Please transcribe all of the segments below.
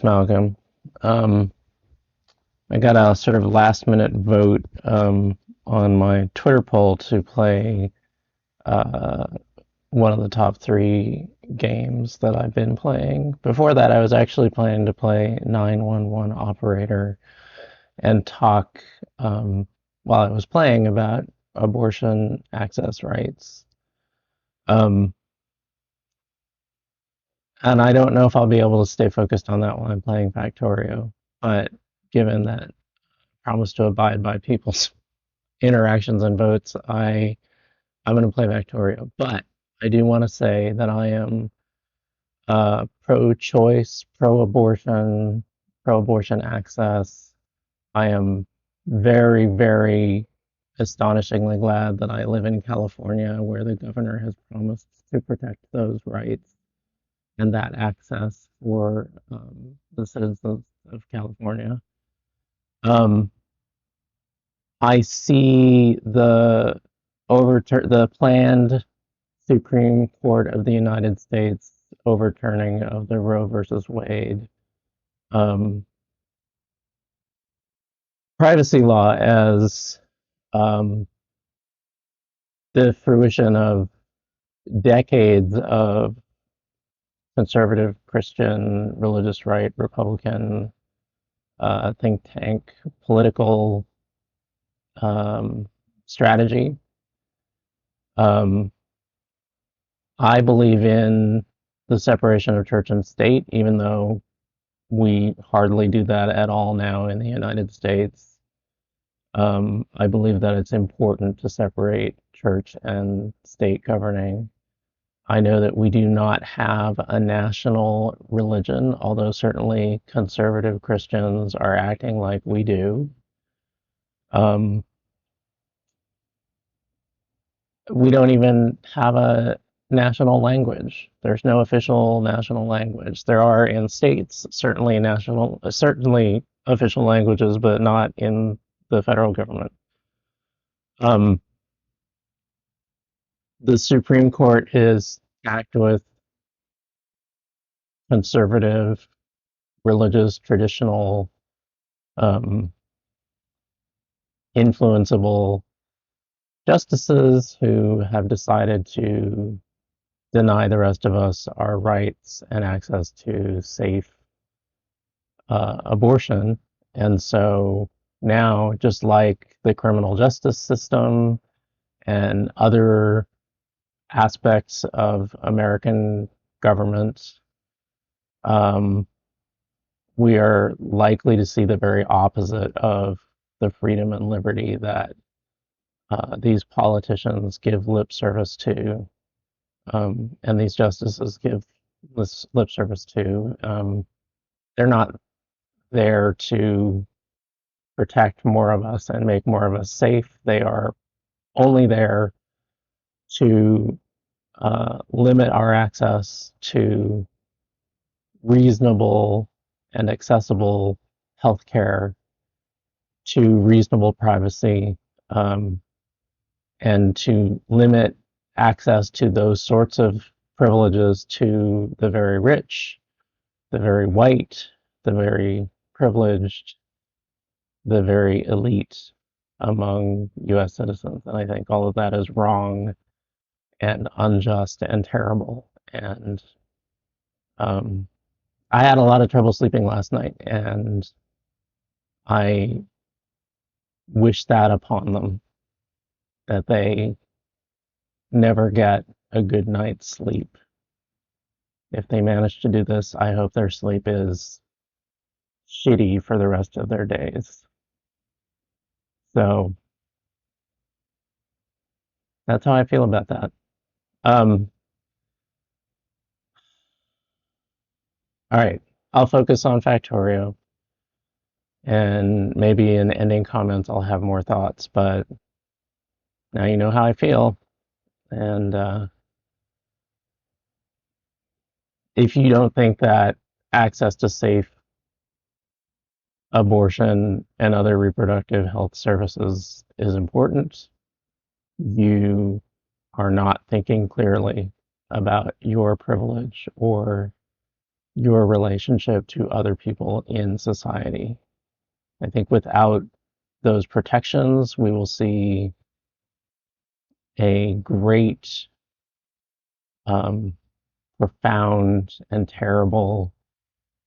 Malcolm. Um, I got a sort of last minute vote on my Twitter poll to play uh, one of the top three games that I've been playing. Before that, I was actually planning to play 911 Operator and talk while I was playing about abortion access rights. Um, and I don't know if I'll be able to stay focused on that while I'm playing Factorio, but given that I promise to abide by people's interactions and votes, I'm going to play Factorio. But I do want to say that I am pro-choice, pro-abortion access. I am very, very astonishingly glad that I live in California, where the governor has promised to protect those rights and that access for the citizens of California. Um, I see the planned Supreme Court of the United States overturning of the Roe versus Wade um, privacy law as um, the fruition of decades of conservative Christian religious right Republican think tank political um, strategy. Um, I believe in the separation of church and state, even though we hardly do that at all now in the United States. I believe that it's important to separate church and state governing. I know that we do not have a national religion, although certainly conservative Christians are acting like we do. Um, we don't even have a national language. There's no official national language. There are in states certainly official languages, but not in the federal government. Um, the Supreme Court is packed with conservative, religious, traditional, um, influenceable justices who have decided to deny the rest of us our rights and access to safe abortion. And so now, just like the criminal justice system and other aspects of American government, um, we are likely to see the very opposite of the freedom and liberty that these politicians give lip service to, and these justices give this lip service to. They're not there to protect more of us and make more of us safe. They are only there to limit our access to reasonable and accessible healthcare, to reasonable privacy, um, and to limit access to those sorts of privileges to the very rich, the very white, the very privileged, the very elite among US citizens. And I think all of that is wrong and unjust and terrible. And um, I had a lot of trouble sleeping last night, and I wish that upon them, that they never get a good night's sleep. If they manage to do this, I hope their sleep is shitty for the rest of their days. So that's how I feel about that. Um, all right, I'll focus on Factorio, and maybe in ending comments I'll have more thoughts, but now you know how I feel. And if you don't think that access to safe abortion and other reproductive health services is important, you are not thinking clearly about your privilege or your relationship to other people in society. I think without those protections, we will see a great, um, profound, and terrible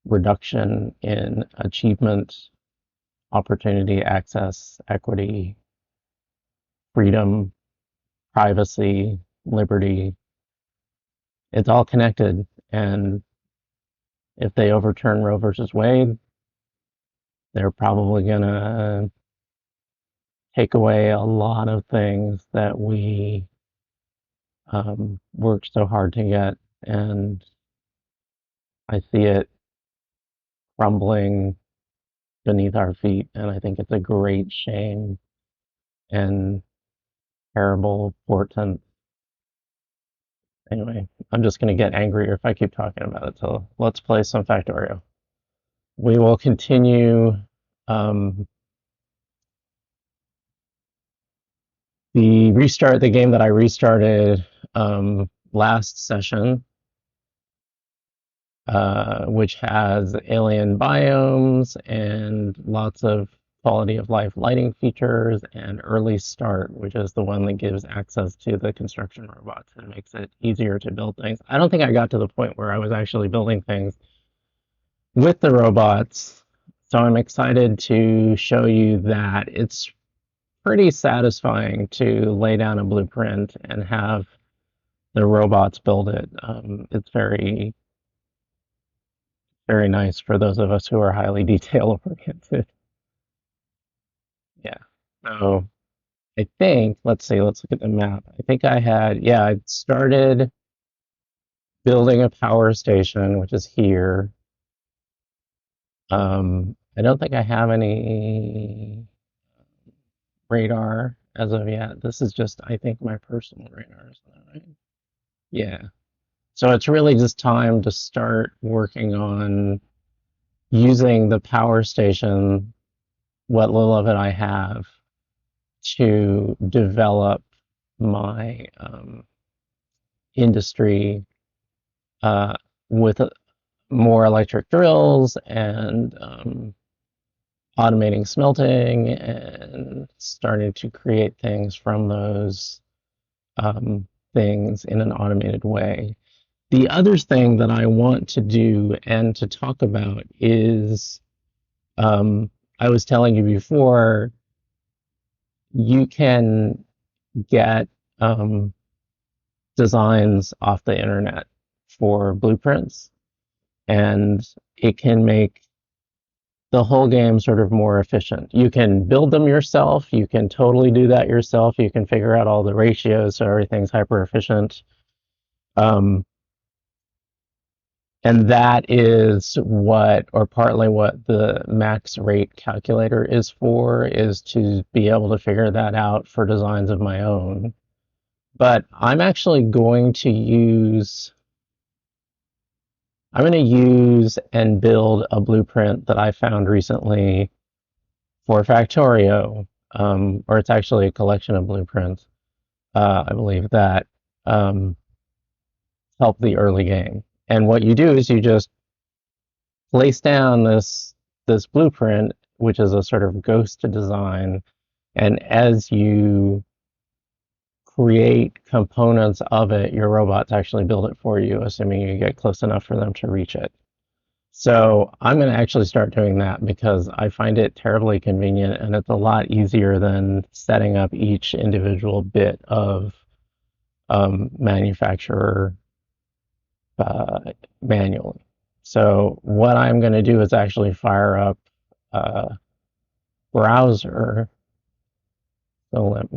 reduction in achievement, opportunity, access, equity, freedom, privacy, liberty. It's all connected. And if they overturn Roe versus Wade, they're probably going to take away a lot of things that we worked so hard to get. And I see it crumbling beneath our feet. And I think it's a great shame and terrible portent. Anyway, I'm just going to get angrier if I keep talking about it. So let's play some Factorio. We will continue um, the game that I restarted last session, which has alien biomes and lots of quality of life lighting features, and early start, which is the one that gives access to the construction robots and makes it easier to build things. I don't think I got to the point where I was actually building things with the robots, so I'm excited to show you that it's pretty satisfying to lay down a blueprint and have the robots build it. It's very, very nice for those of us who are highly detail oriented. Yeah. So I think, let's see, let's look at the map. I think I had, yeah, I started building a power station, which is here. I don't think I have any radar as of yet. This is just, I think, my personal radar, is that right? Yeah. So it's really just time to start working on using the power station, what little of it I have, to develop my industry uh, with more electric drills and automating smelting and starting to create things from those things in an automated way. The other thing that I want to do and to talk about is I was telling you before, you can get designs off the internet for blueprints, and it can make the whole game sort of more efficient. You can build them yourself, you can totally do that yourself, you can figure out all the ratios so everything's hyper efficient. Um, And that is what, or partly what the max rate calculator is for, is to be able to figure that out for designs of my own. But I'm going to use and build a blueprint that I found recently for Factorio, or it's actually a collection of blueprints, I believe, that um, help the early game. And what you do is you just place down this blueprint, which is a sort of ghost design, and as you create components of it, your robots actually build it for you, assuming you get close enough for them to reach it. So I'm going to actually start doing that because I find it terribly convenient, and it's a lot easier than setting up each individual bit of manufacturer uh, manually. So what I'm going to do is actually fire up a browser. So I'm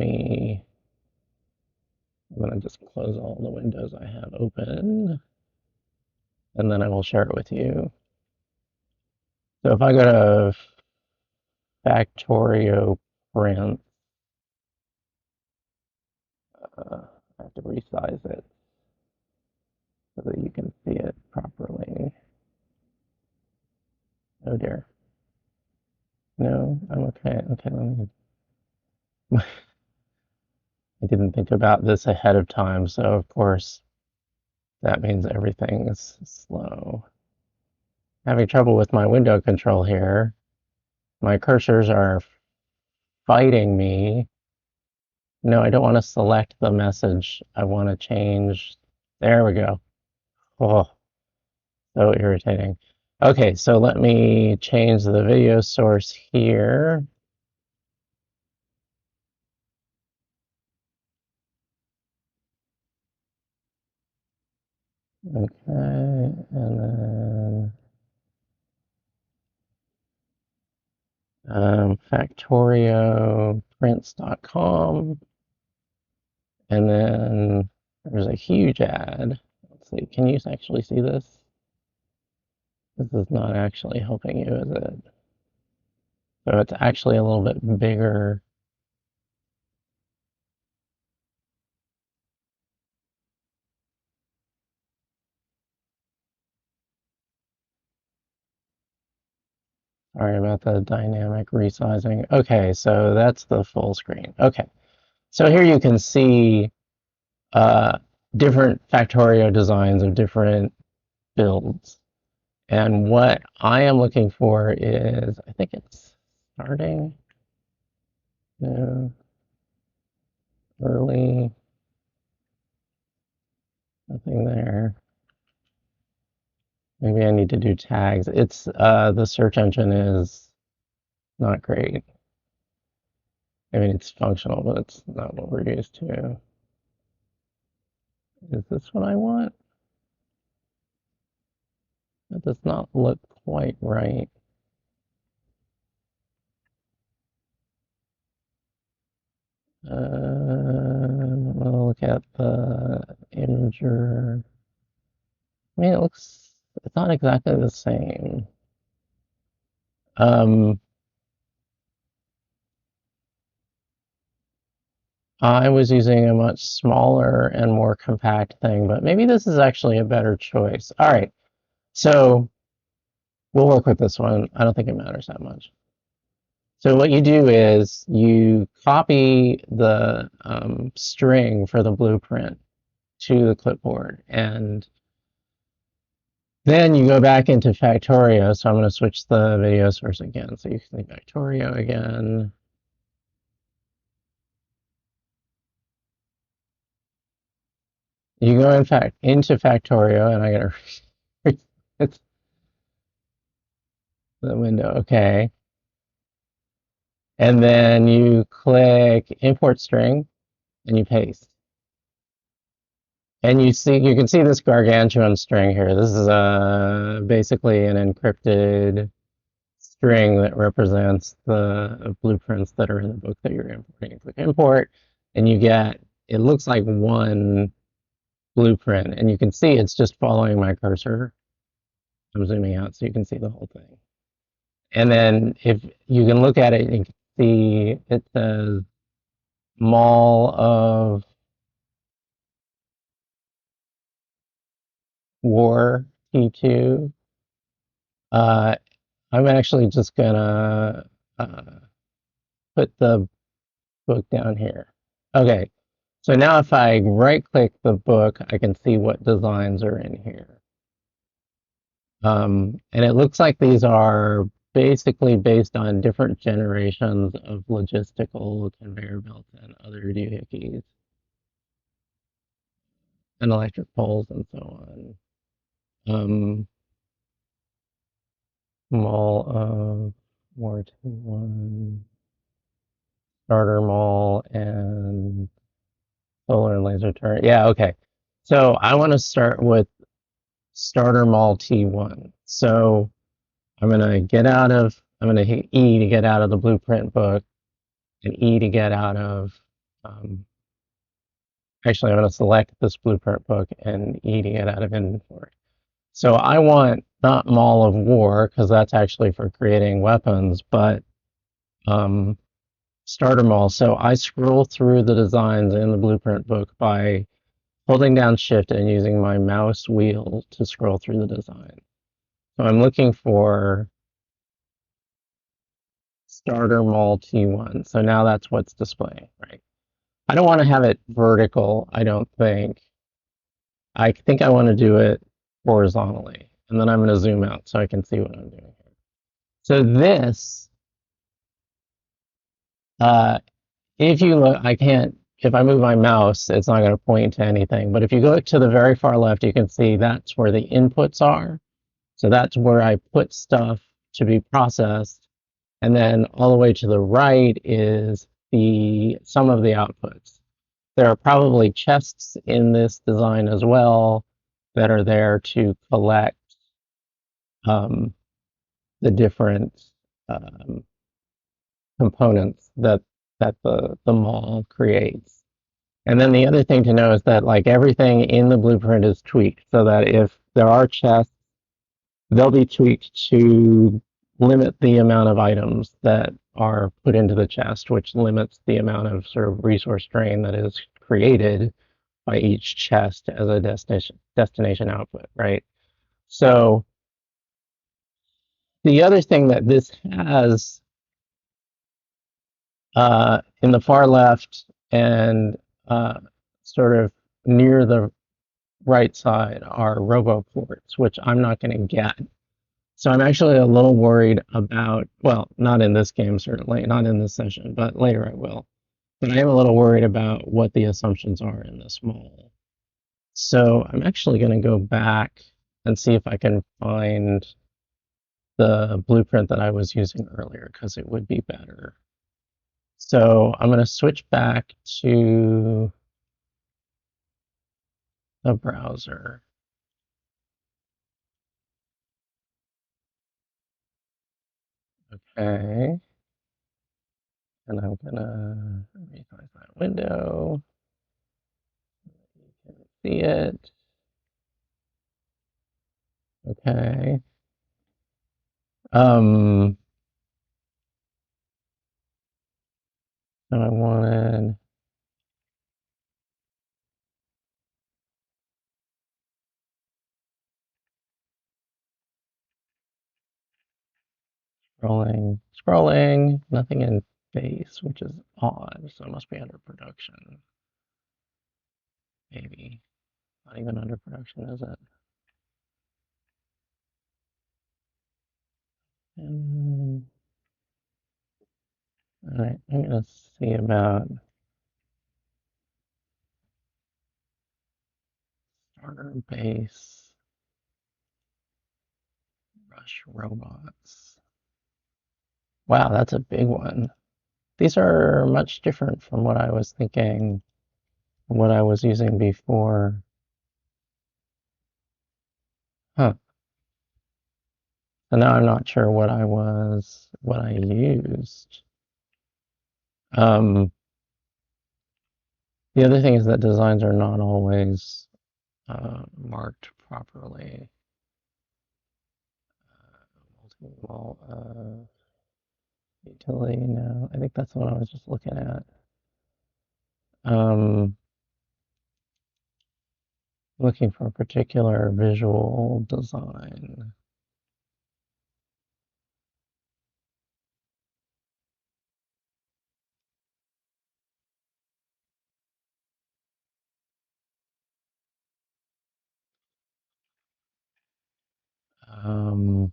going to just close all the windows I have open, and then I will share it with you. So if I go to Factorio print, I have to resize it so that you can see it properly. Oh dear. No, I'm okay. Okay, let me. I didn't think about this ahead of time, so of course that means everything is slow. Having trouble with my window control here. My cursors are fighting me. No, I don't want to select the message. I want to change. There we go. Oh, so irritating. Okay, so let me change the video source here. Okay, and then Factorio prints.com, and then there's a huge ad. Let's see, can you actually see this? This is not actually helping you, is it? So it's actually a little bit bigger. Sorry about the dynamic resizing. Okay, so that's the full screen. Okay, so here you can see uh, different Factorio designs of different builds. And what I am looking for is, I think it's starting, no, early, nothing there. Maybe I need to do tags. It's the search engine is not great. I mean, it's functional, but it's not what we're used to. Is this what I want? That does not look quite right. I'll look at the imager. I mean, it's not exactly the same. Um, I was using a much smaller and more compact thing, but maybe this is actually a better choice. All right, so we'll work with this one. I don't think it matters that much. So what you do is you copy the string for the blueprint to the clipboard, and then you go back into Factorio. So I'm going to switch the video source again. So you can see Factorio again. You go in fact into Factorio, and I got to it's the window. Okay. And then you click import string and you paste. And you can see this gargantuan string here. This is basically an encrypted string that represents the blueprints that are in the book that you're importing. Click import, and you get, it looks like one blueprint, and you can see it's just following my cursor. I'm zooming out so you can see the whole thing. And then if you can look at it, you can see it says Mall of War T2. Uh, I'm actually just gonna put the book down here. Okay, so now if I right click the book, I can see what designs are in here. And it looks like these are basically based on different generations of logistical conveyor belts and other doohickeys and electric poles and so on. Mall of War 2-1, starter mall, and solar and laser turret. Yeah, okay. So I want to start with starter mall T1. So I'm gonna hit E to get out of the blueprint book and E to get out of, um, actually I'm gonna select this blueprint book and E to get out of inventory. So I want not Mall of War, because that's actually for creating weapons, but um, starter mall. So I scroll through the designs in the blueprint book by holding down shift and using my mouse wheel to scroll through the design. So I'm looking for starter mall T1. So now that's what's displaying, right? I don't want to have it vertical, I don't think. I think I want to do it horizontally. and then I'm going to zoom out so I can see what I'm doing here. So this, uh, if you look, I can't, if I move my mouse, it's not going to point to anything. But if you go to the very far left, you can see that's where the inputs are. So that's where I put stuff to be processed. And then all the way to the right is the some of the outputs. There are probably chests in this design as well that are there to collect um, the different um, components that the mall creates. And then the other thing to know is that like everything in the blueprint is tweaked so that if there are chests, they'll be tweaked to limit the amount of items that are put into the chest, which limits the amount of sort of resource drain that is created by each chest as a destination output, right? So the other thing that this has in the far left and sort of near the right side are roboports, which I'm not going to get. So I'm actually a little worried about, well, not in this game, certainly, not in this session, but later I will. But I am a little worried about what the assumptions are in this model. So I'm actually going to go back and see if I can find the blueprint that I was using earlier, because it would be better. So I'm going to switch back to the browser. Okay. And I'm gonna resize that window. You can see it. Okay. Um, so I wanted scrolling, nothing in base, which is odd. So it must be under production. Maybe. Not even under production, is it? All right, I'm gonna see about starter base, rush robots. Wow, that's a big one. These are much different from what I was thinking, what I was using before. Huh. So now I'm not sure what I used. Um, the other thing is that designs are not always marked properly. Multi-wall utility, no, I think that's what I was just looking at. Um, looking for a particular visual design. Um,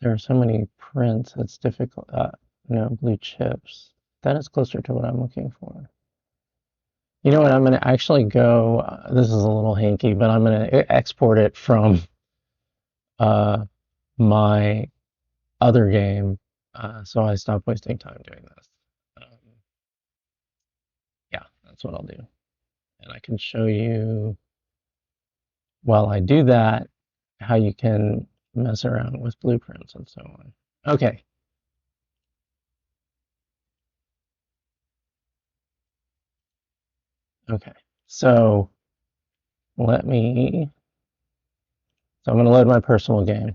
there are so many prints, it's difficult. Blue chips. That is closer to what I'm looking for. You know what? I'm going to actually go. This is a little hanky, but I'm going to export it from uh, my other game, so I stop wasting time doing this. Um, yeah, that's what I'll do, and I can show you while I do that how you can mess around with blueprints and so on. Okay. Okay. So let me. So I'm going to load my personal game.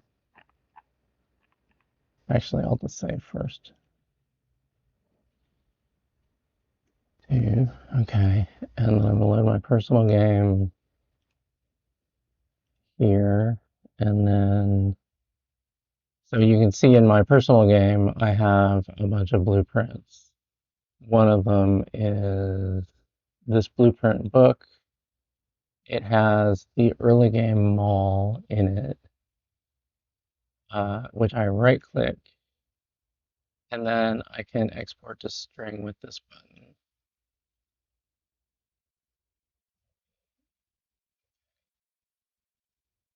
Actually, I'll just save first. Two. Okay. And then I'm going to load my personal game here. And then, so you can see in my personal game, I have a bunch of blueprints. One of them is this blueprint book. it has the early game mall in it, which I right click, and then I can export to string with this button.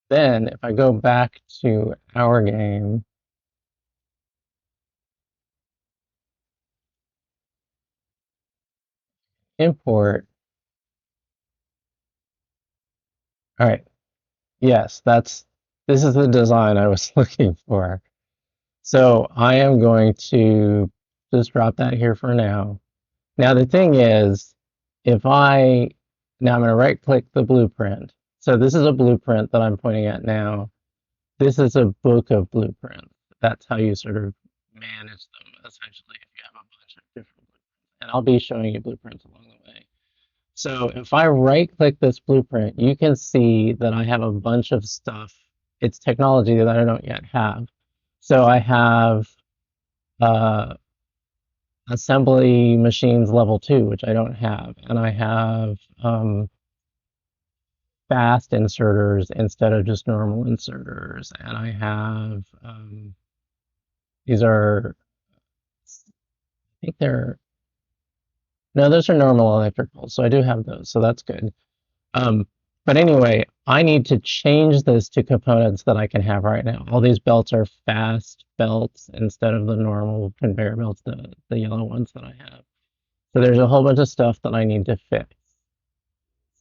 Then if I go back to our game, import, all right, yes, this is the design I was looking for. So I am going to just drop that here for now. Now the thing is, if I, now I'm going to right click the blueprint. So this is a blueprint that I'm pointing at now. This is a book of blueprints. That's how you sort of manage them, essentially, if you have a bunch of different blueprints. And I'll be showing you blueprints along the way. So if I right click this blueprint, you can see that I have a bunch of stuff. It's technology that I don't yet have. So I have uh, assembly machines level 2, which I don't have. And I have fast inserters instead of just normal inserters. And I have, these are, I think they're, no, those are normal electricals. So I do have those. So that's good. Um, but anyway, I need to change this to components that I can have right now. All these belts are fast belts instead of the normal conveyor belts, the yellow ones that I have. So there's a whole bunch of stuff that I need to fix.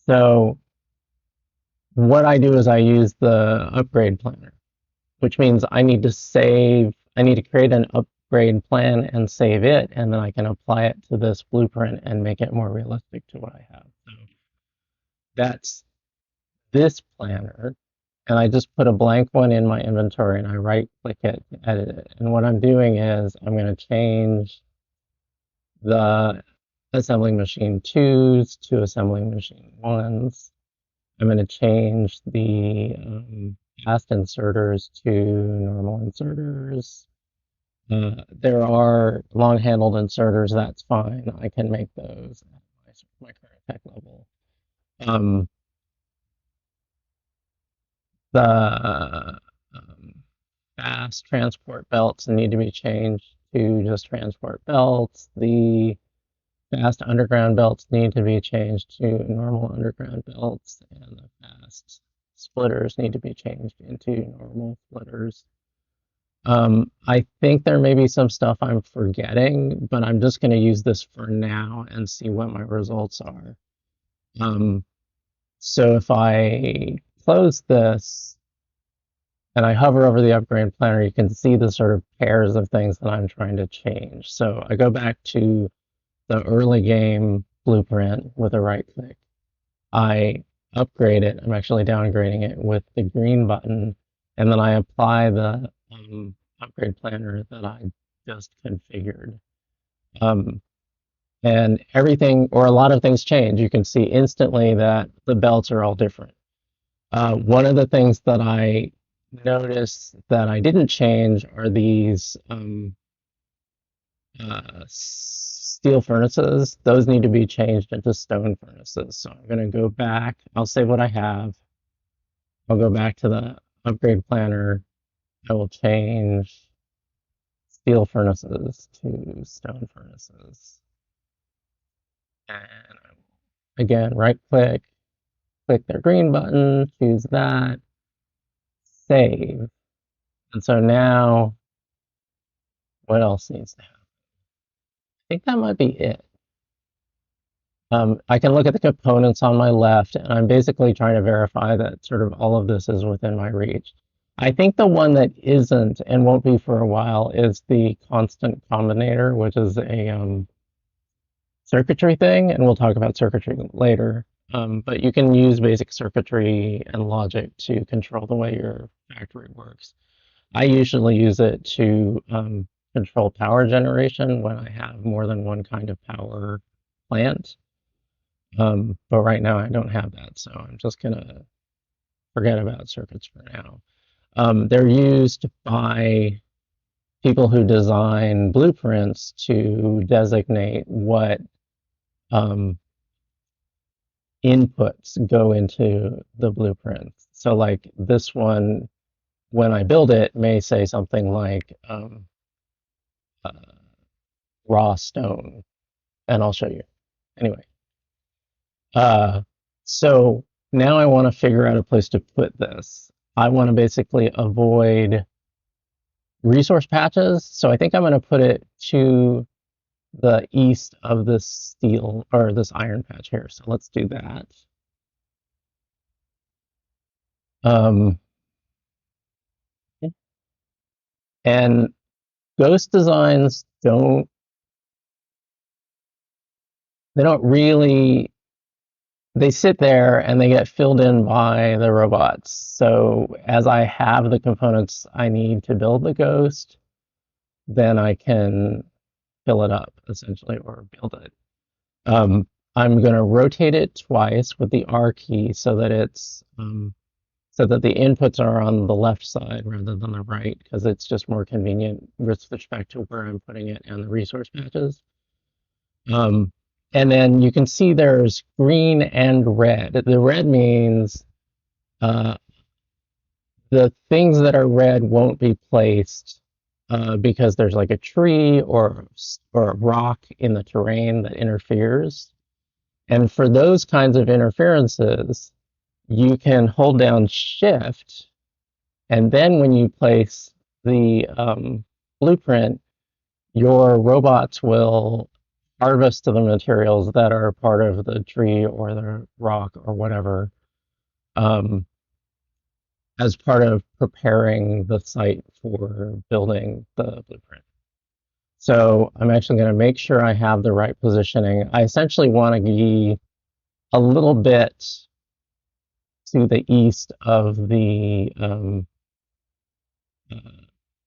So what I do is I use the upgrade planner, which means I need to save, I need to create an upgrade plan and save it, and then I can apply it to this blueprint and make it more realistic to what I have. So that's this planner, and I just put a blank one in my inventory and I right click it, edit it. And what I'm doing is I'm going to change the assembling machine 2s to assembling machine 1s. I'm going to change the fast inserters to normal inserters. There are long-handled inserters, that's fine. I can make those at my current tech level. The fast transport belts need to be changed to just transport belts. The fast underground belts need to be changed to normal underground belts, and the fast splitters need to be changed into normal splitters. I think there may be some stuff I'm forgetting, but I'm just going to use this for now and see what my results are. So if I close this and I hover over the upgrade planner, you can see the sort of pairs of things that I'm trying to change. So I go back to the early game blueprint with a right click. I upgrade it. I'm actually downgrading it with the green button, and then I apply the upgrade planner that I just configured. Um, and everything, or a lot of things change. You can see instantly that the belts are all different. One of the things that I noticed that I didn't change are these steel furnaces. Those need to be changed into stone furnaces. So I'm going to go back. I'll save what I have. I'll go back to the upgrade planner. I will change steel furnaces to stone furnaces. And again, right click, click their green button, choose that, save. And so now, what else needs to happen? I think that might be it. I can look at the components on my left, and I'm basically trying to verify that sort of all of this is within my reach. I think the one that isn't and won't be for a while is the constant combinator, which is a circuitry thing, and we'll talk about circuitry later. But you can use basic circuitry and logic to control the way your factory works. I usually use it to control power generation when I have more than one kind of power plant. But right now I don't have that, so I'm just gonna forget about circuits for now. They're used by people who design blueprints to designate what inputs go into the blueprint. So like this one, when I build it, may say something like uh, raw stone, and I'll show you. Anyway, uh, so now I want to figure out a place to put this. I want to basically avoid resource patches, so I think I'm going to put it to the east of this steel or this iron patch here. So let's do that. Um, and ghost designs they don't really, they sit there and they get filled in by the robots. So as I have the components I need to build the ghost, then I can fill it up essentially or build it. Um, I'm going to rotate it twice with the R key so that it's so that the inputs are on the left side rather than the right, because it's just more convenient with respect to where I'm putting it and the resource patches. Um, and then you can see there's green and red. The red means uh, the things that are red won't be placed because there's like a tree or a rock in the terrain that interferes. And for those kinds of interferences, you can hold down Shift, and then when you place the blueprint, your robots will harvest the materials that are part of the tree or the rock or whatever um, as part of preparing the site for building the blueprint. So I'm actually going to make sure I have the right positioning. I essentially want to be a little bit to the east of the uh,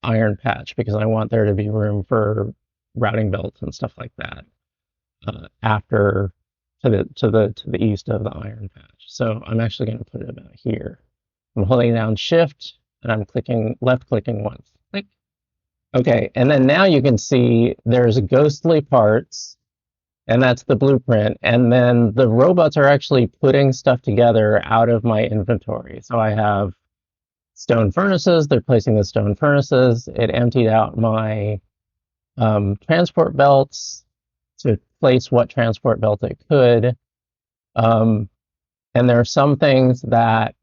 iron patch because I want there to be room for routing belts and stuff like that after to the east of the iron patch. So I'm actually going to put it about here. I'm holding down Shift and I'm clicking left clicking once. Click. Okay, and then now you can see there's ghostly parts, and that's the blueprint. And then the robots are actually putting stuff together out of my inventory. So I have stone furnaces. They're placing the stone furnaces. It emptied out my transport belts to place what transport belt it could. Um, and there are some things that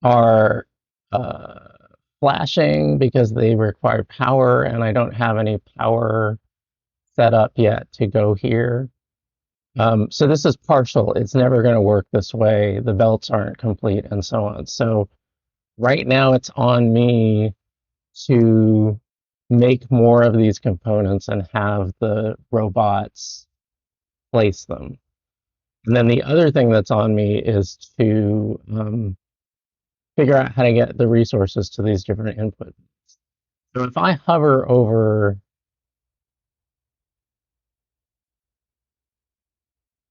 are flashing because they require power, and I don't have any power set up yet to go here. So this is partial. It's never going to work this way. The belts aren't complete and so on. So right now it's on me to make more of these components and have the robots place them. And then the other thing that's on me is to figure out how to get the resources to these different inputs. So if I hover over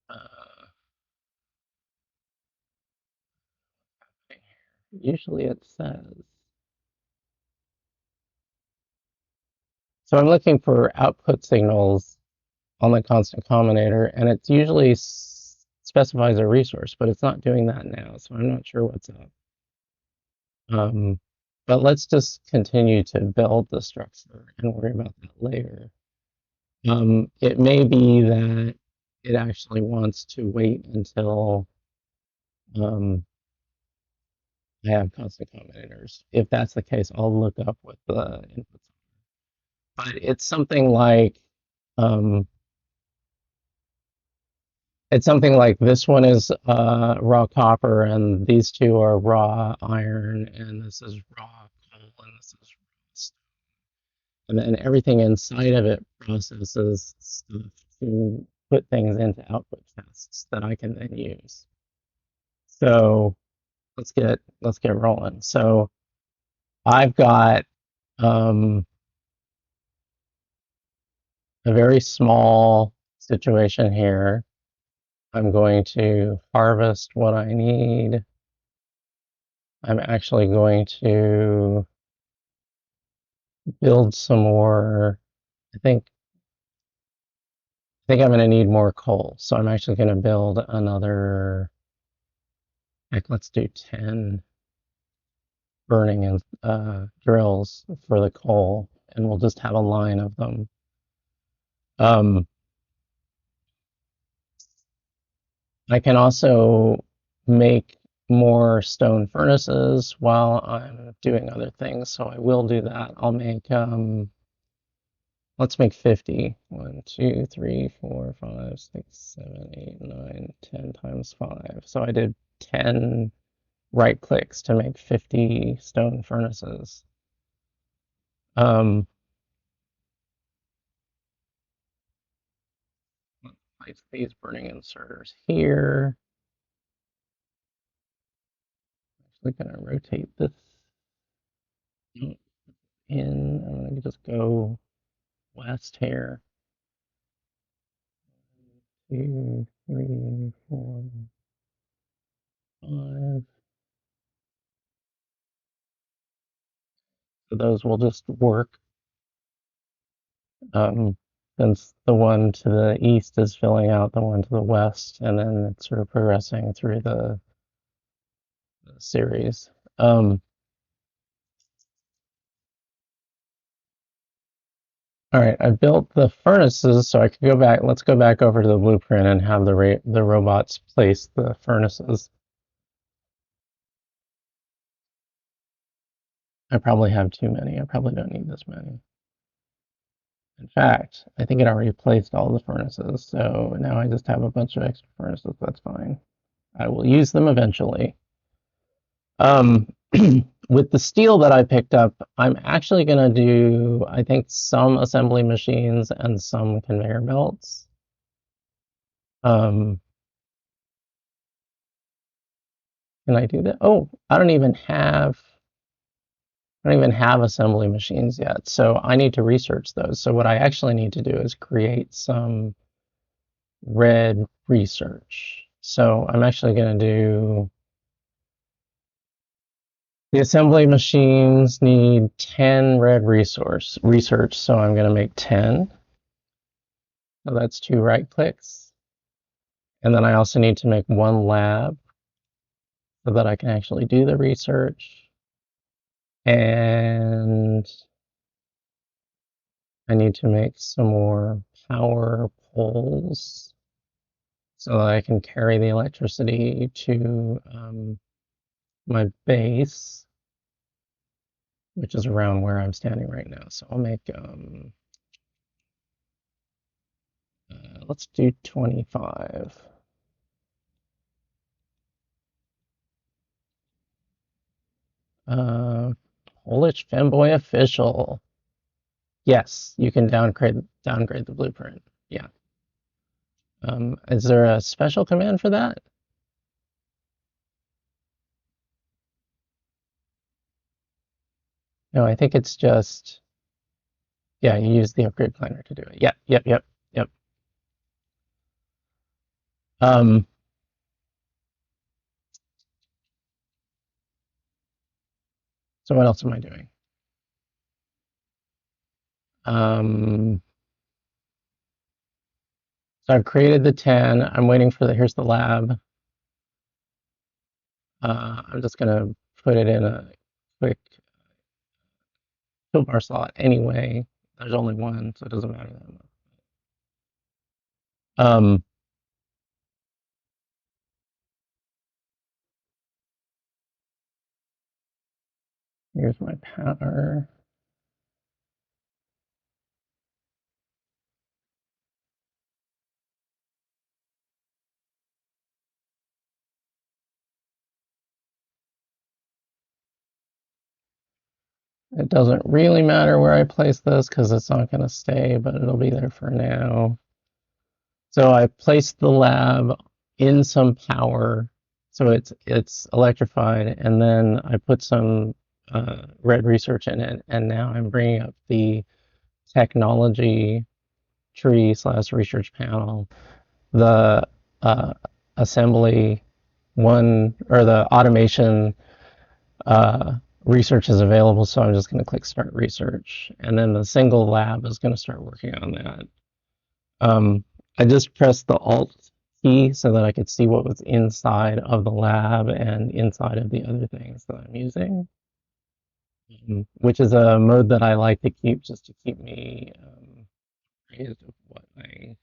uh, usually it says, so I'm looking for output signals on the constant combinator, and it usually specifies a resource, but it's not doing that now, so I'm not sure what's up. But let's just continue to build the structure and worry about that later. It may be that it actually wants to wait until um, I have constant combinators. If that's the case, I'll look up what the inputs are. But um, it's something like this one is raw copper, and these two are raw iron, and this is raw coal, and this is raw steel. And then everything inside of it processes stuff to put things into output tests that I can then use. So let's get rolling. So I've got um, a very small situation here. I'm going to harvest what I need. I'm actually going to build some more. I think think I'm going to need more coal, so I'm actually going to build another, heck, let's do 10 burning and drills for the coal, and we'll just have a line of them. Um, I can also make more stone furnaces while I'm doing other things, so I will do that. I'll make, let's make 50. 1, 2, 3, 4, 5, 6, 7, 8, 9, 10 times 5. So I did 10 right clicks to make 50 stone furnaces. Um, place these burning inserters here. Actually gonna rotate this in. I'm gonna just go west here. 2, 3, 4, 5. So those will just work. Um, since the one to the east is filling out the one to the west, and then it's sort of progressing through the series. All right, I built the furnaces, so I could go back. Let's go back over to the blueprint and have the robots place the furnaces. I probably have too many. I probably don't need this many. In fact, I think it already placed all the furnaces, so now I just have a bunch of extra furnaces. That's fine. I will use them eventually. Um, with the steel that I picked up, I'm actually going to do, I think, some assembly machines and some conveyor belts. Um, can I do that? Oh, I don't even have assembly machines yet, so I need to research those. So what I actually need to do is create some red research. So I'm actually going to do the assembly machines need 10 red research, so I'm going to make 10. So that's 2 right clicks. And then I also need to make 1 lab so that I can actually do the research. And I need to make some more power poles so that I can carry the electricity to my base, which is around where I'm standing right now. So I'll make, let's do 25. Uh, Polish Femboy official. Yes, you can downgrade the blueprint. Yeah. Is there a special command for that? No, I think it's just, yeah, you use the upgrade planner to do it. Yep, yep, yep, yep. Um, so what else am I doing? Um, so I've created the 10. I'm waiting for here's the lab. I'm just gonna put it in a quick toolbar slot anyway. There's only one, so it doesn't matter that much. Um, Here's my power. It doesn't really matter where I place this because it's not going to stay, but it'll be there for now. So I placed the lab in some power, so it's electrified, and then I put some red research in it, and now I'm bringing up the technology tree slash research panel, the uh, assembly one or the automation uh, research is available, so I'm just going to click start research, and then the single lab is going to start working on that. I just pressed the Alt key so that I could see what was inside of the lab and inside of the other things that I'm using, which is a mode that I like to keep just to keep me appraised of what I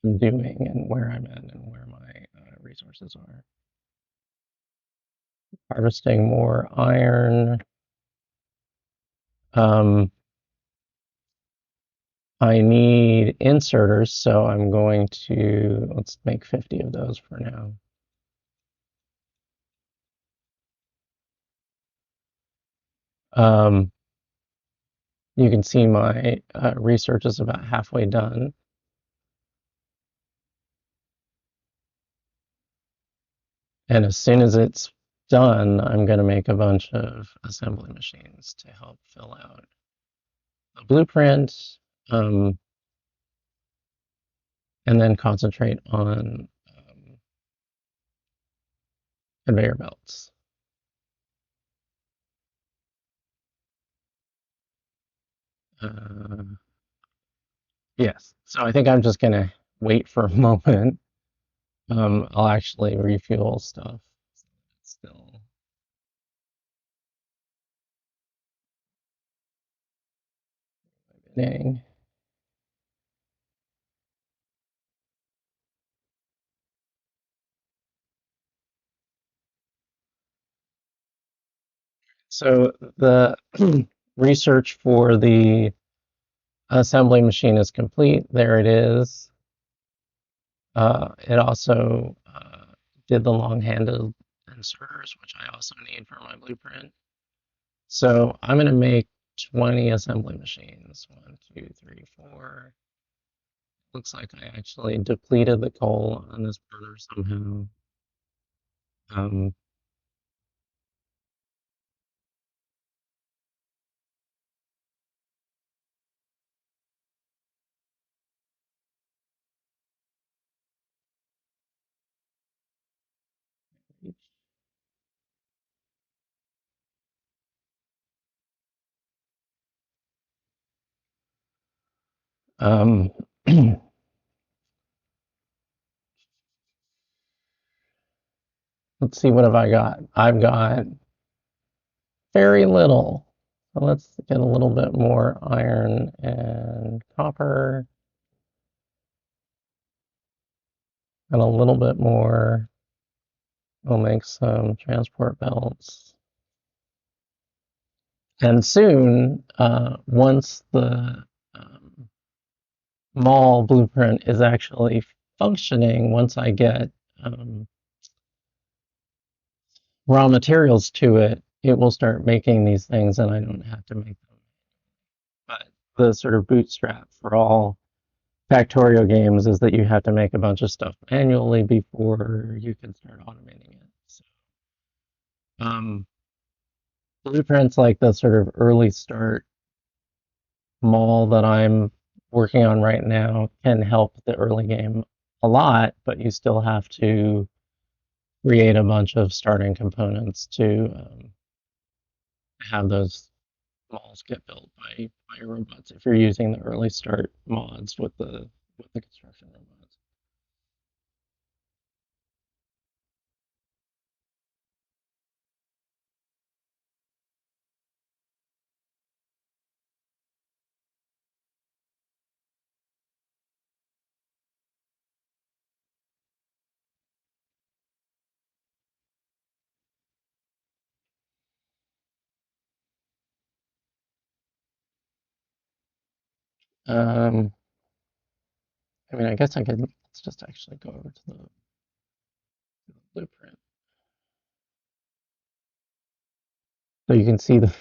am doing and where I'm at and where my resources are. Harvesting more iron. Um, I need inserters, so I'm going to, let's make 50 of those for now. Um, you can see my research is about halfway done. And as soon as it's done, I'm going to make a bunch of assembly machines to help fill out the blueprint, um, and then concentrate on conveyor belts. Uh, yes, so I think I'm just going to wait for a moment. I'll actually refuel stuff. It's still dang. So the research for the assembly machine is complete. There it is. It also did the long-handled inserters, which I also need for my blueprint. So I'm going to make 20 assembly machines. 1, 2, 3, 4. Looks like I actually depleted the coal on this burner somehow. Um, um, let's see, what have I got? I've got very little. So let's get a little bit more iron and copper, and a little bit more. We'll make some transport belts. And soon, once the mall blueprint is actually functioning, once I get raw materials to it, it will start making these things and I don't have to make them. But the sort of bootstrap for all Factorio games is that you have to make a bunch of stuff manually before you can start automating it. So, um, blueprints like the sort of early start mall that I'm working on right now can help the early game a lot, but you still have to create a bunch of starting components to have those malls get built by robots if you're using the early start mods with the construction robots. Um, I mean, I guess I could, let's just actually go over to the blueprint. So you can see the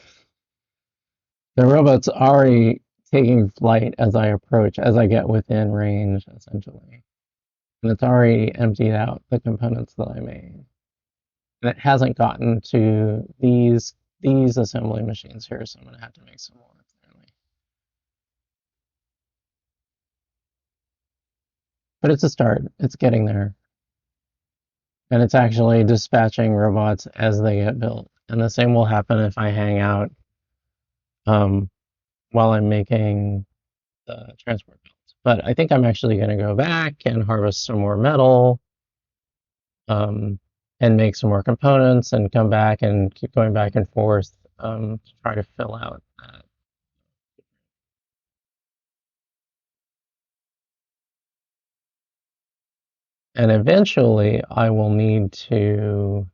robot's already taking flight as I approach, as I get within range, essentially. And it's already emptied out the components that I made. And it hasn't gotten to these assembly machines here, so I'm gonna have to make some more, clearly. But it's a start. It's getting there. And it's actually dispatching robots as they get built. And the same will happen if I hang out um, while I'm making the transport belts. But I think I'm actually going to go back and harvest some more metal, um, and make some more components and come back and keep going back and forth, to try to fill out that. And eventually I will need to,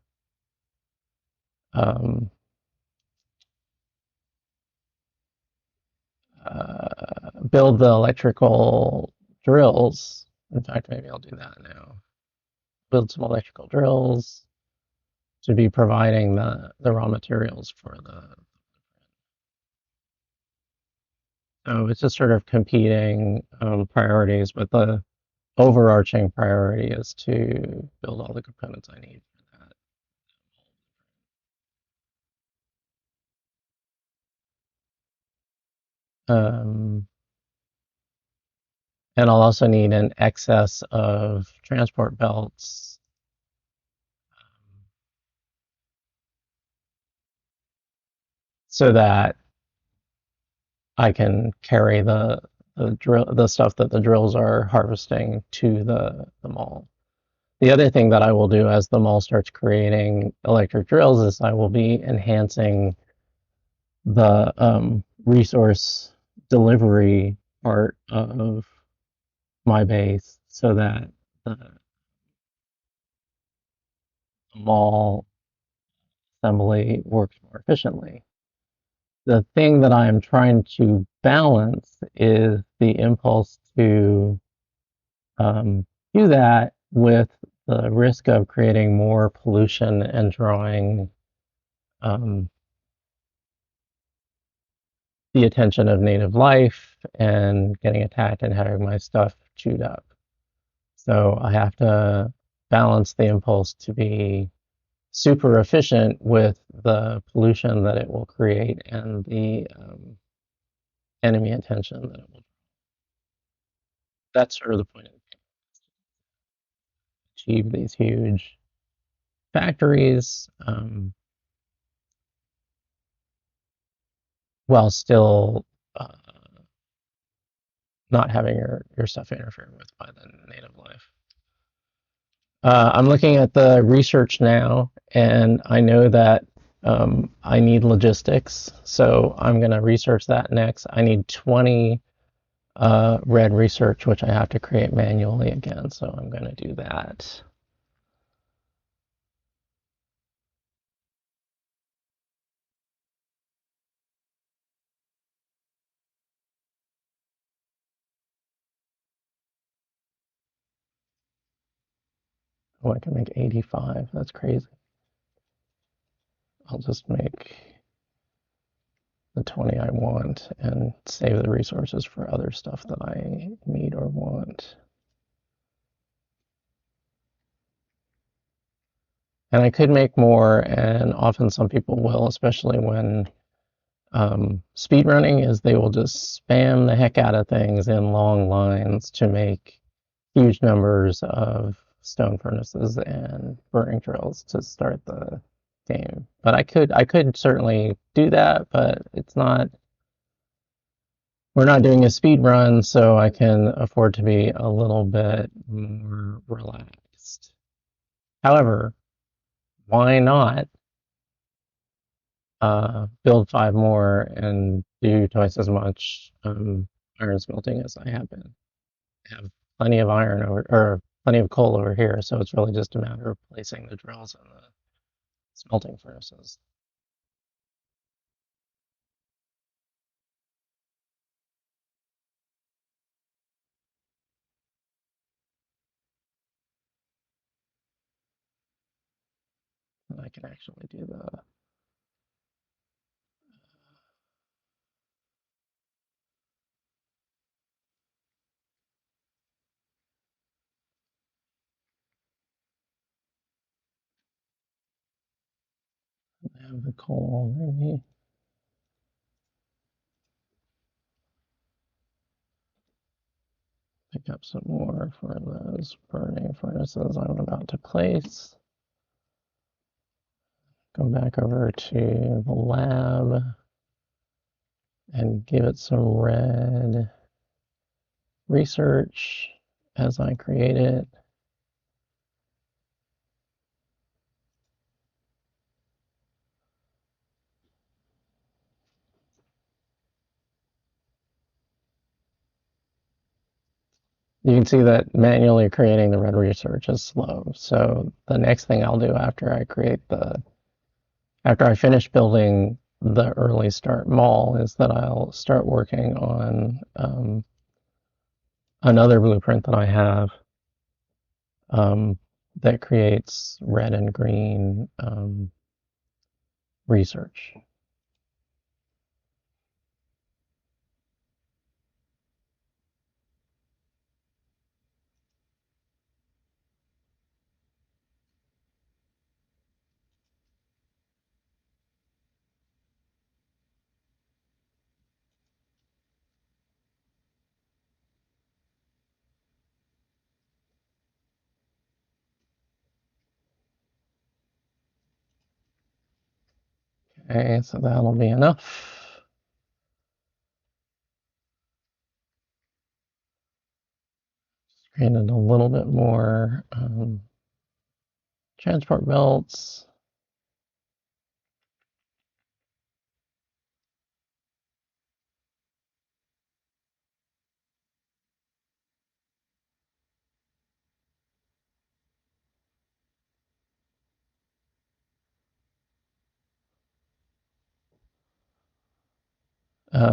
um, build the electrical drills. In fact, maybe I'll do that now. Build some electrical drills to be providing the raw materials for the. So it's just sort of competing, priorities, but the overarching priority is to build all the components I need for that. And I'll also need an excess of transport belts, so that I can carry the stuff that the drills are harvesting to the mall. The other thing that I will do as the mall starts creating electric drills is I will be enhancing the, resource delivery part of my base so that the mall assembly works more efficiently. The thing that I am trying to balance is the impulse to, do that with the risk of creating more pollution and drawing, um, the attention of native life and getting attacked and having my stuff chewed up. So I have to balance the impulse to be super efficient with the pollution that it will create and the, enemy attention that it will. That's sort of the point of achieve these huge factories, while still, uh, not having your stuff interfered with by the native life. I'm looking at the research now, and I know that, I need logistics, so I'm going to research that next. I need 20, red research, which I have to create manually again, so I'm going to do that. Oh, I can make 85. That's crazy. I'll just make the 20 I want and save the resources for other stuff that I need or want. And I could make more, and often some people will, especially when, speed running is they will just spam the heck out of things in long lines to make huge numbers of stone furnaces and burning drills to start the game. But I could certainly do that, but it's not, we're not doing a speed run, so I can afford to be a little bit more relaxed. However, why not, build five more and do twice as much, iron smelting as I have been? I have plenty of iron over, or plenty of coal over here, so it's really just a matter of placing the drills in the smelting furnaces. And I can actually do the have the coal maybe pick up some more for those burning furnaces I'm about to place. Go back over to the lab and give it some red research as I create it. You can see that manually creating the red research is slow. So the next thing I'll do after I finish building the early start mall is that I'll start working on another blueprint that I have um, that creates red and green research. Okay, so that'll be enough. Created a little bit more transport belts.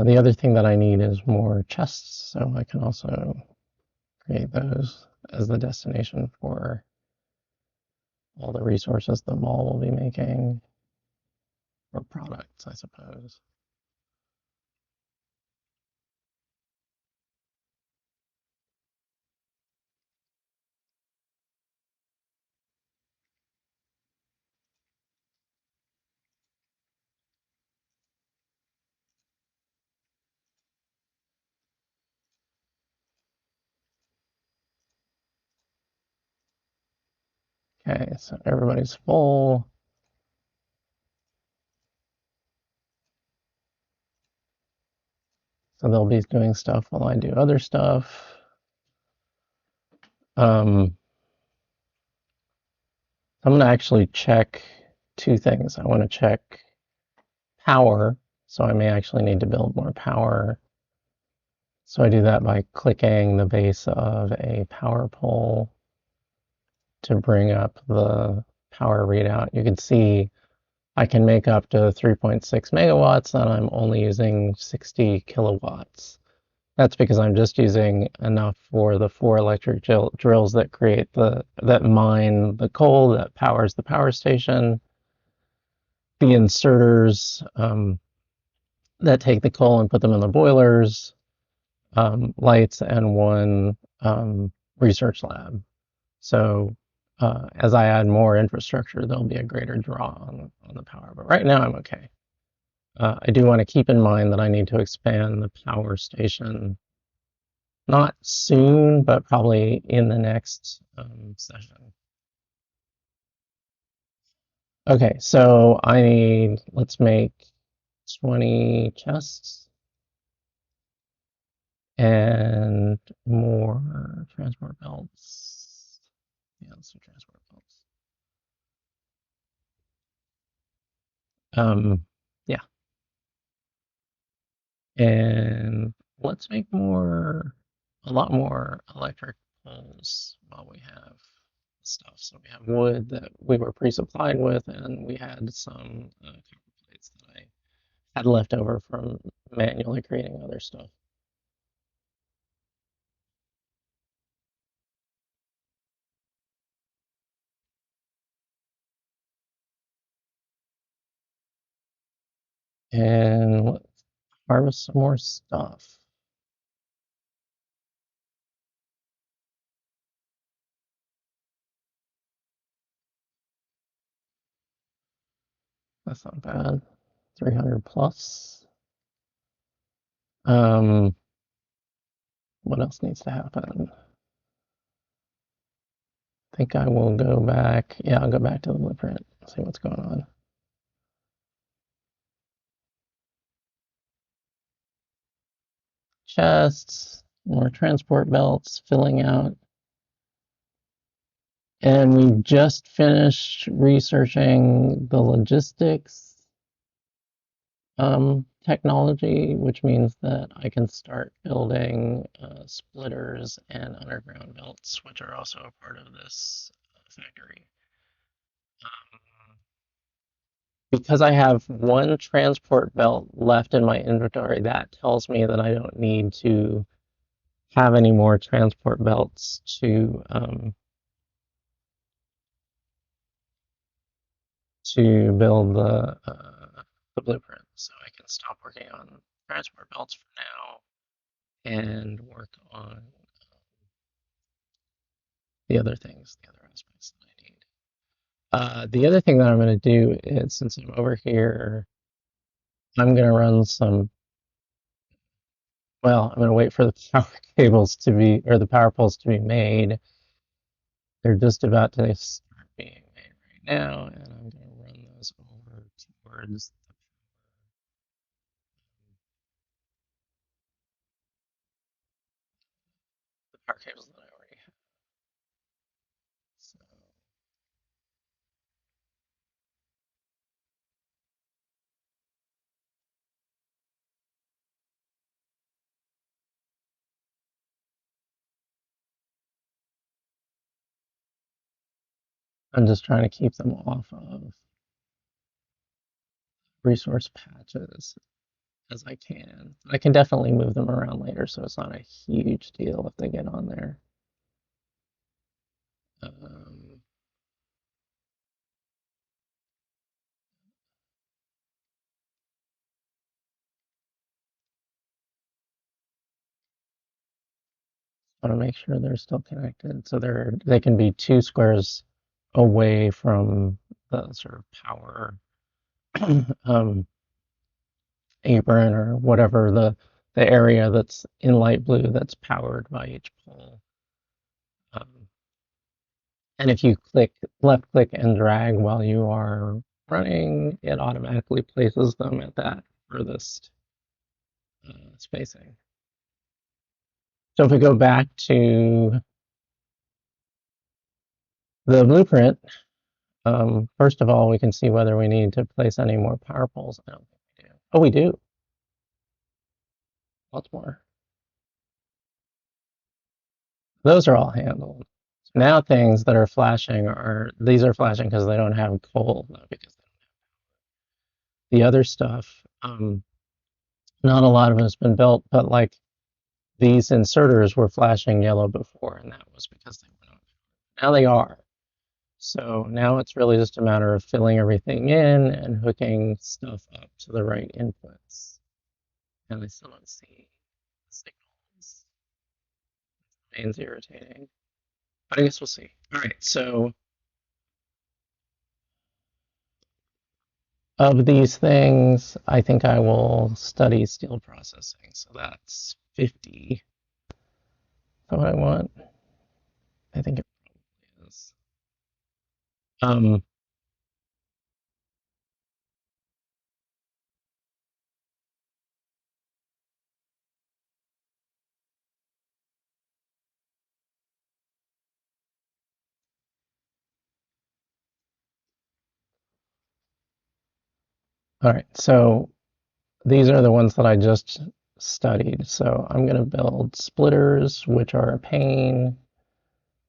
The other thing that I need is more chests, so I can also create those as the destination for all the resources the mall will be making, or products, I suppose. Okay, so everybody's full. So they'll be doing stuff while I do other stuff. I'm going to actually check two things. I want to check power, so I may actually need to build more power. So I do that by clicking the base of a power pole to bring up the power readout. You can see I can make up to 3.6 megawatts and I'm only using 60 kilowatts. That's because I'm just using enough for the 4 electric drills that that mine the coal that powers the power station, the inserters that take the coal and put them in the boilers, lights, and one research lab. So as I add more infrastructure, there'll be a greater draw on the power. But right now I'm okay. I do want to keep in mind that I need to expand the power station, not soon, but probably in the next session. Okay, so let's make 20 chests and more transport belts. Yeah, let's do transport belts. Yeah, and let's make a lot more electric poles while we have stuff. So we have wood that we were pre-supplied with, and we had some copper plates that I had left over from manually creating other stuff. And let's harvest some more stuff. That's not bad. 300 plus. Um, what else needs to happen? I think I will go back. Yeah, I'll go back to the blueprint, see what's going on. Chests. more transport belts filling out. And we just finished researching the logistics technology, which means that I can start building splitters and underground belts, which are also a part of this factory. Um, because I have one transport belt left in my inventory, that tells me that I don't need to have any more transport belts to build the blueprint. So I can stop working on transport belts for now and work on the other things, the other aspects that I need. The other thing that I'm going to do is, since I'm over here, I'm going to run some. Well, I'm going to wait for the power cables to be, or the power poles to be made. They're just about to start being made right now, and I'm going to run those over towards the power cables that I already have. So I'm just trying to keep them off of resource patches as I can. I can definitely move them around later, so it's not a huge deal if they get on there. Um, want to make sure they're still connected, so they can be two squares away from the sort of power um, apron or whatever the area that's in light blue that's powered by each pole. Um, and if you left click and drag while you are running, it automatically places them at that furthest spacing. So if we go back to the blueprint, first of all, we can see whether we need to place any more power poles. I don't think we do. Oh, we do. Lots more. Those are all handled. Now things that are flashing these are flashing because they don't have coal, not because the other stuff, not a lot of it has been built, but like these inserters were flashing yellow before, and that was because they were not. Now they are. So now it's really just a matter of filling everything in and hooking stuff up to the right inputs. And I still don't see the signals. Remains irritating. But I guess we'll see. All right, so of these things, I think I will study steel processing. So that's 50. Is that what I want? I think it is. Um, all right, so these are the ones that I just studied. So I'm going to build splitters, which are a pain,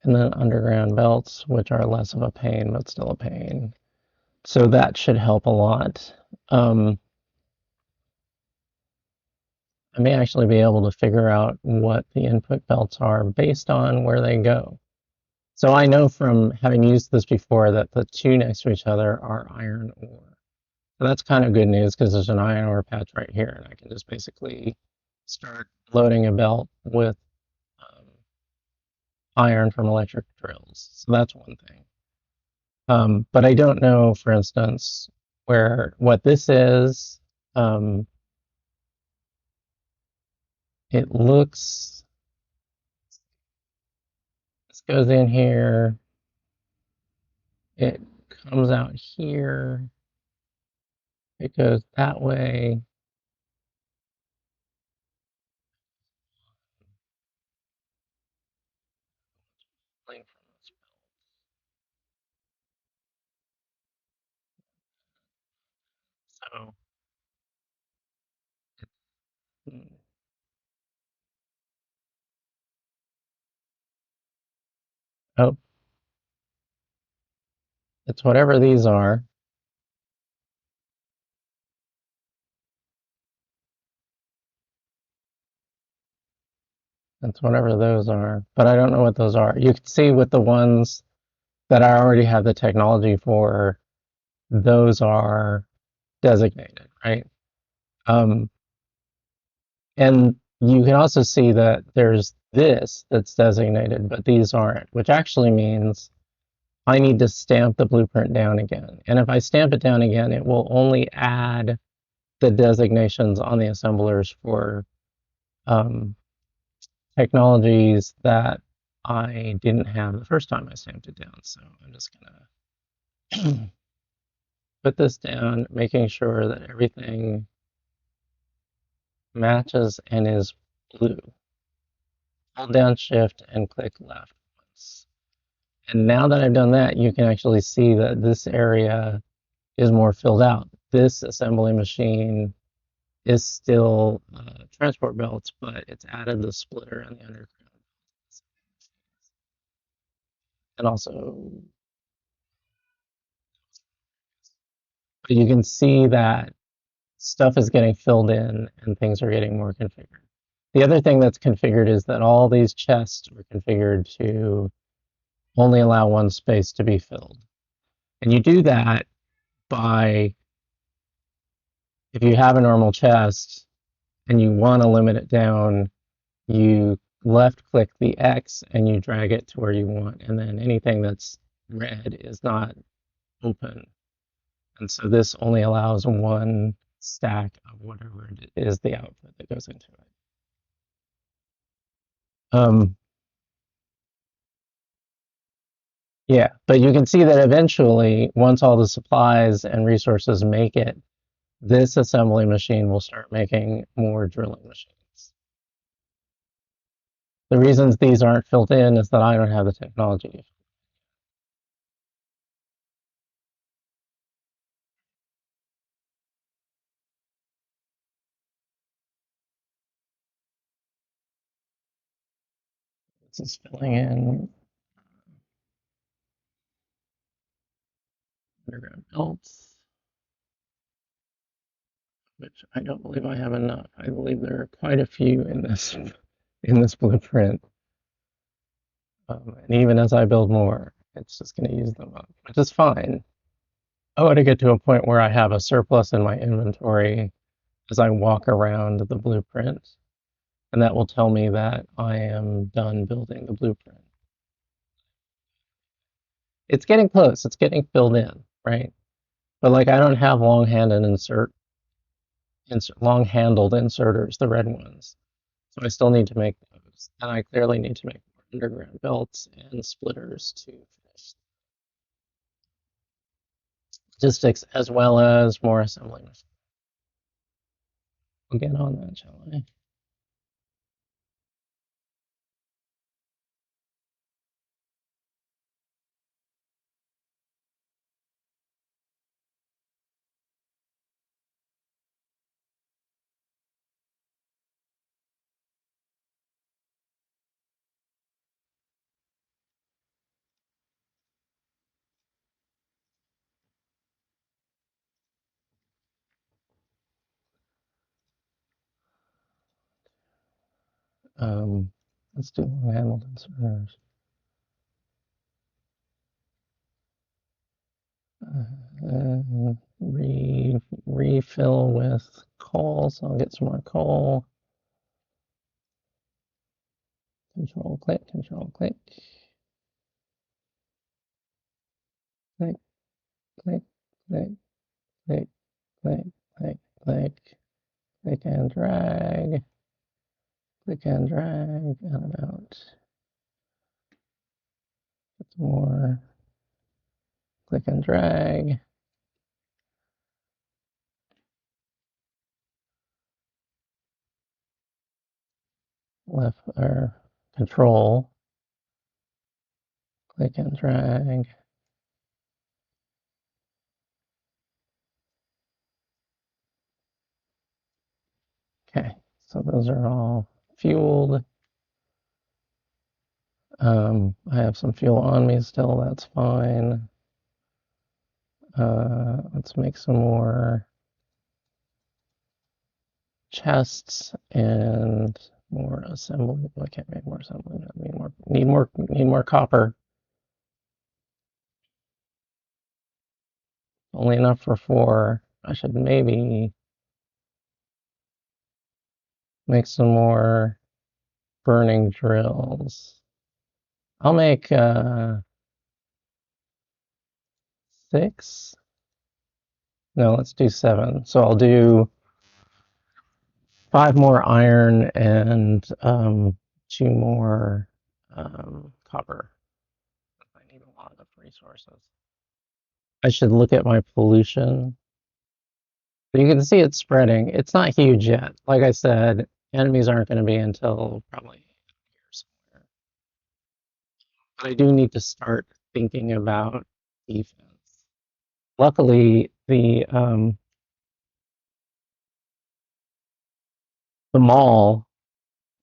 and then underground belts, which are less of a pain, but still a pain. So that should help a lot. I may actually be able to figure out what the input belts are based on where they go. So I know from having used this before that the two next to each other are iron ore. So that's kind of good news because there's an iron ore patch right here, and I can just basically start loading a belt with um, iron from electric drills. So that's one thing. But I don't know, for instance, what this is. Um, it looks, this goes in here, it comes out here, it goes that way. Hmm. Oh, it's whatever these are. It's whatever those are. But I don't know what those are. You can see with the ones that I already have the technology for, those are designated, right? Um, and you can also see that there's this that's designated, but these aren't, which actually means I need to stamp the blueprint down again. And if I stamp it down again, it will only add the designations on the assemblers for um, technologies that I didn't have the first time I stamped it down. So I'm just gonna put this down, making sure that everything matches and is blue. Hold down shift and click left once. And now that I've done that, you can actually see that this area is more filled out. This assembly machine is still transport belts, but it's added the splitter and the underground. And also, but you can see that stuff is getting filled in and things are getting more configured. The other thing that's configured is that all these chests are configured to only allow one space to be filled. And you do that by, if you have a normal chest and you want to limit it down, you left click the X and you drag it to where you want. And then anything that's red is not open. And so this only allows one stack of whatever it is the output that goes into it. Um, yeah, but you can see that eventually, once all the supplies and resources make it, this assembly machine will start making more drilling machines. The reasons these aren't filled in is that I don't have the technology. This is filling in underground belts, which I don't believe I have enough. I believe there are quite a few in this blueprint. And even as I build more, it's just going to use them up, which is fine. I want to get to a point where I have a surplus in my inventory as I walk around the blueprint, and that will tell me that I am done building the blueprint. It's getting close. It's getting filled in, right? But like I don't have long-handled inserters, the red ones. So I still need to make those. And I clearly need to make more underground belts and splitters to finish logistics as well as more assembly. We'll get on that, shall I? Um, let's do long-handled inserters. Refill with coal, so I'll get some more coal. Control click, control click, click, click, click, click, click, click, click, click and drag, and about. Get some more, click and drag, left or control, click and drag. Okay, So those are all fueled. I have some fuel on me still, that's fine. Let's make some more chests and more assembly. I can't make more assembly. I need more copper. Only enough for 4. I should maybe make some more burning drills. I'll make 6. No, let's do 7. So I'll do 5 more iron and 2 more copper. I need a lot of resources. I should look at my pollution. You can see it's spreading. It's not huge yet. Like I said, enemies aren't going to be until probably years somewhere. But I do need to start thinking about defense. Luckily, the mall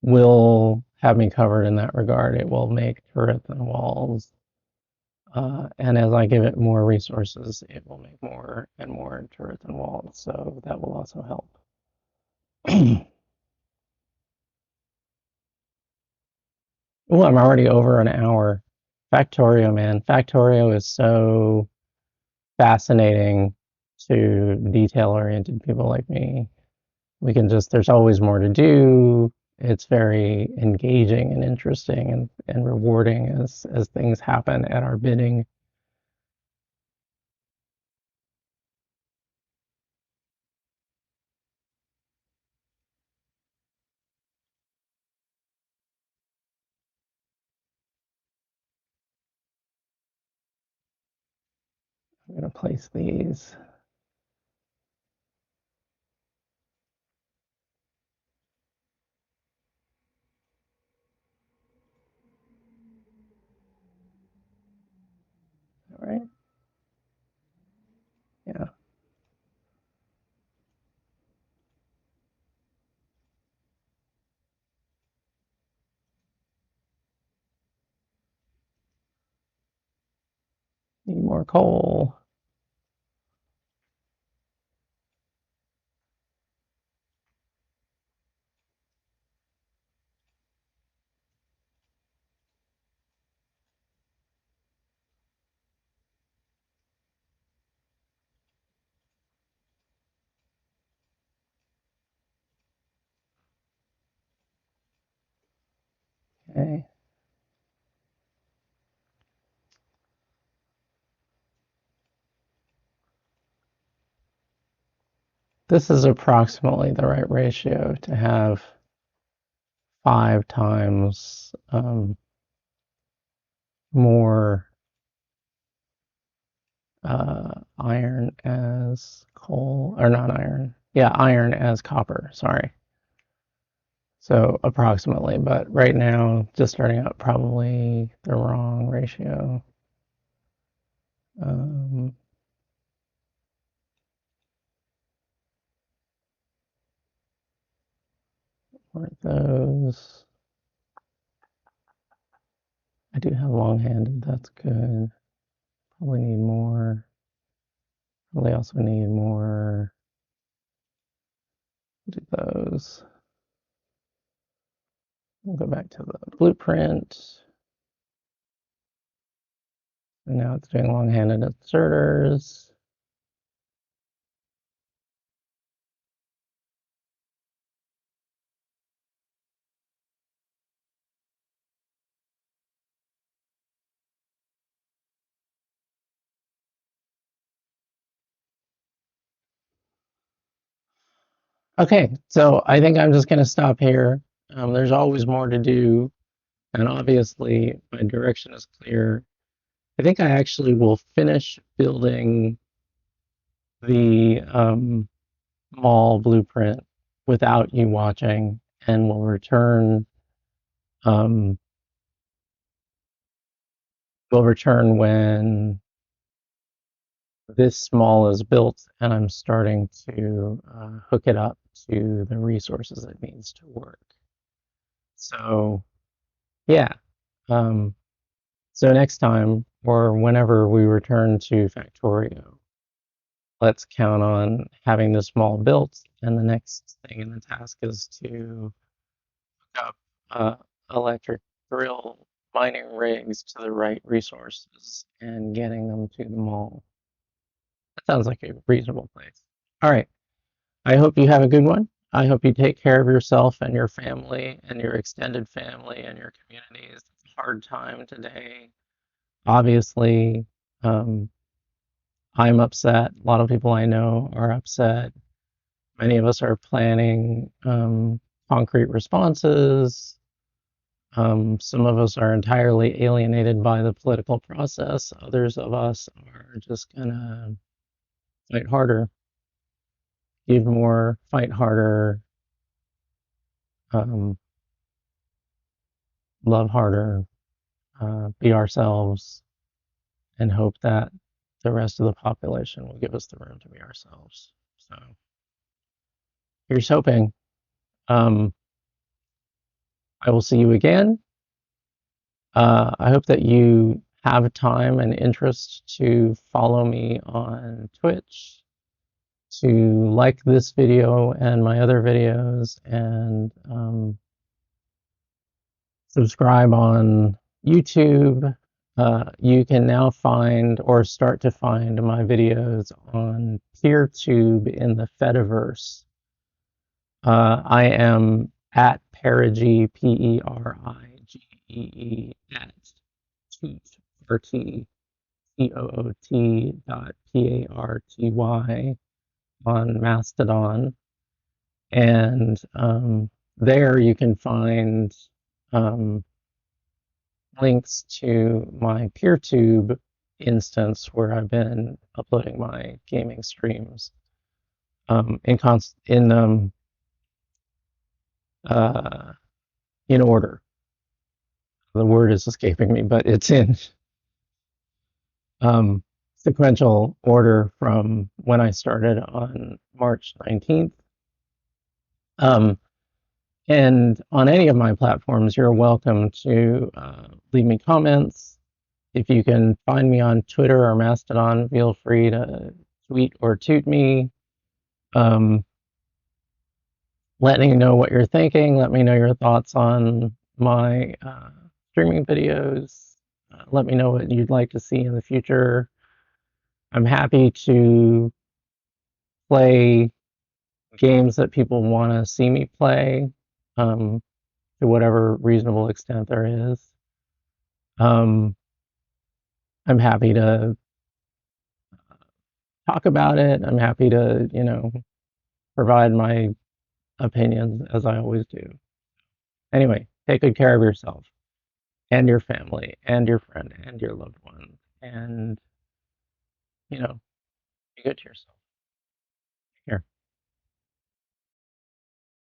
will have me covered in that regard. It will make turrets and walls. And as I give it more resources, it will make more and more turrets and walls. So that will also help. Oh, I'm already over an hour. Factorio, man. Factorio is so fascinating to detail-oriented people like me. There's always more to do. It's very engaging and interesting and rewarding as things happen at our bidding. I'm gonna place these. All right. Yeah. Need more coal. Okay. This is approximately the right ratio to have 5 times more iron as coal, or not iron. Yeah, iron as copper, sorry. So approximately, but right now, just starting out, probably the wrong ratio. Um, weren't those? I do have long-handed, that's good. Probably need more. Probably also need more. Do those. We'll go back to the blueprint. And now it's doing long-handed inserters. Okay, so I think I'm just going to stop here. There's always more to do, and obviously my direction is clear. I think I actually will finish building the mall blueprint without you watching, and um, we'll return when this mall is built and I'm starting to hook it up to the resources it needs to work. So yeah. Um, so next time or whenever we return to Factorio, let's count on having this mall built, and the next thing in the task is to hook up electric drill mining rigs to the right resources and getting them to the mall. That sounds like a reasonable place. All right. I hope you have a good one. I hope you take care of yourself and your family and your extended family and your communities. It's a hard time today. Obviously, um, I'm upset. A lot of people I know are upset. Many of us are planning concrete responses. Some of us are entirely alienated by the political process. Others of us are just gonna fight harder, give more, fight harder, um, love harder, be ourselves, and hope that the rest of the population will give us the room to be ourselves. So here's hoping. Um, I will see you again. I hope that you have time and interest to follow me on Twitch, to like this video and my other videos, and subscribe on YouTube. You can now find or start to find my videos on PeerTube in the Fediverse. I am at Perigee, Perigee, at Toot, RT, dot PARTY on Mastodon. And there you can find um, links to my PeerTube instance where I've been uploading my gaming streams uh, in order. The word is escaping me, but it's in sequential order from when I started on March 19th. And on any of my platforms, you're welcome to leave me comments. If you can find me on Twitter or Mastodon, feel free to tweet or toot me. Let me know what you're thinking. Let me know your thoughts on my streaming videos. Let me know what you'd like to see in the future. I'm happy to play games that people want to see me play to whatever reasonable extent there is. Um, I'm happy to talk about it. I'm happy to, provide my opinions as I always do. Anyway, take good care of yourself and your family and your friend and your loved ones. And, be good to yourself.